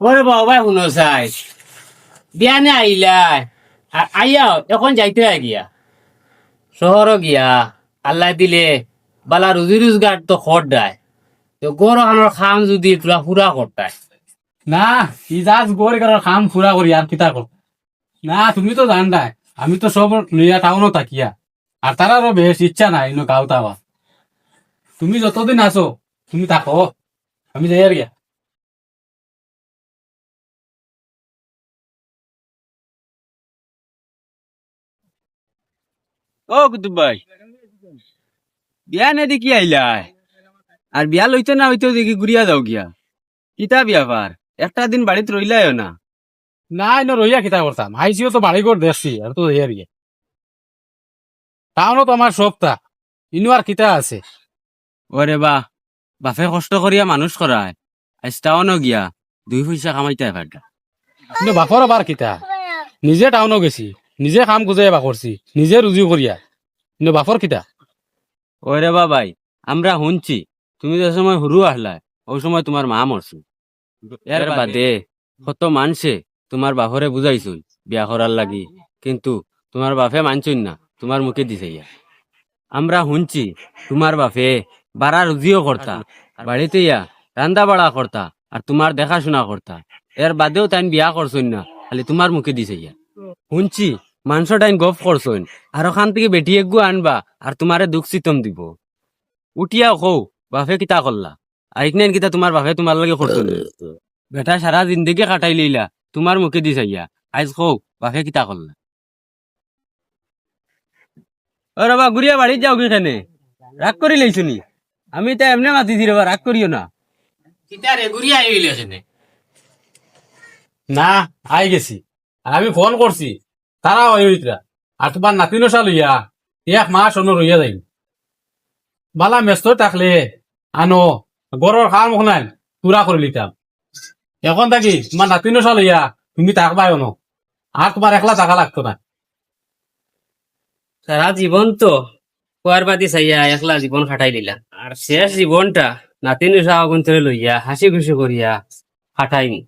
ওরে বাবা শুনো চাই বিয়ানে আইলাই আইয়া এখন যাইতে গিয়া শহর গিয়া আল্লাহ দিলে বালা রুজি রোজগার তো খড় দেয় তো গরো খানোর খাম যদি তোরা পুরা করতায় না ইজাজ গড়ে কারোর খাম ফুরা করি আর কিতা কর না তুমি তো জানডাই আমি তো সব লইয়া টাউনও তাকিয়া আর তারারও বেশ ইচ্ছা নাই ইনো গাও তাওয়া তুমি যতদিন আছো তুমি থাকো আমি যাই আর গিয়া ও কুতুব ভাই বিয়া নে দেখি আইলাই আর বিয়া লইতে না হইতেও দেখি ঘুরিয়া যাও গিয়া কিতা বিয়াপার একটা দিন বাড়িতে রইলাইও না। না ইনো রইয়া কিতা করতাম আইসিও তো বাড়ি ঘর দেখছি আর তো যাই আর গিয়া টাউনও তো আমার সবটা ইনো আর কিতা আছে ওরে বা বাপে কষ্ট করিয়া মানুষ করায় আজটাও ন গিয়া 2 পয়সা কামাইতে পারটা। কিন্তু বাপর আবার কিতা নিজে টাউনও গেছি নিজে কাম গুজাই বা করছি নিজে রুজি করিয়া কিন্তু বাপর কিতা ওরে বা ভাই আমরা শুনছি তুমি যে সময় হুরু আসলা ওই সময় তোমার মা মরছে এর বাদে কত মানছে তোমার বাপরে বুঝাইছুন বিয়া করার লাগি কিন্তু তোমার বাপে মানছুন না তোমার মুখে দিছে ইয়া। আমরা শুনছি তোমার বাপে বাড়া রুজিও করতা বাড়িতে ইয়া রান্দা বাড়া করতা আর তোমার দেখাশোনা করতা এর বাদেও তাই বিয়া করছুন না খালি তোমার মুখে দিছে ইয়া। শুনছি মাংস টাইম গপ করছুন আর ওখান থেকে বেটি এগু আনবা আর তোমারে দুঃখ চিতম দিব উঠিয়া কৌ বাপে কিতা করলা আইকনেন কিতা তোমার বাপে তোমার লাগে করছুন বেটা সারা জিন্দগি কাটাই লইলা তোমার মুখে দিছে ইয়া আজ কৌ বাপে কিতা করলা। ও রবা গুড়িয়া বাড়ির যাও কেখানে রাগ করি লইছুনি আমি তো এমনি মাতিছি রবা রাগ করিও না। কিতা রে ঘুরিয়া আইলে সেনে না আই গেছি আর আমি ফোন করছি তারা ওইটা আর তোমার নাতিনো সাল হইয়া 1 মাস অন্য রইয়া যাই বালা মেস্ত থাকলে আনো গরর খাম ওখানে পুরা করে লিতাম এখন থাকি তোমার নাতিনো সাল হইয়া তুমি থাকবাই অনো আর তোমার একলা টাকা লাগতো না সারা জীবন তো কুয়ার বাতি চাইয়া একলা জীবন খাটাই দিলা আর শেষ জীবনটা নাতিন সাহা লইয়া হাসি খুশি করিয়া খাটাইনি।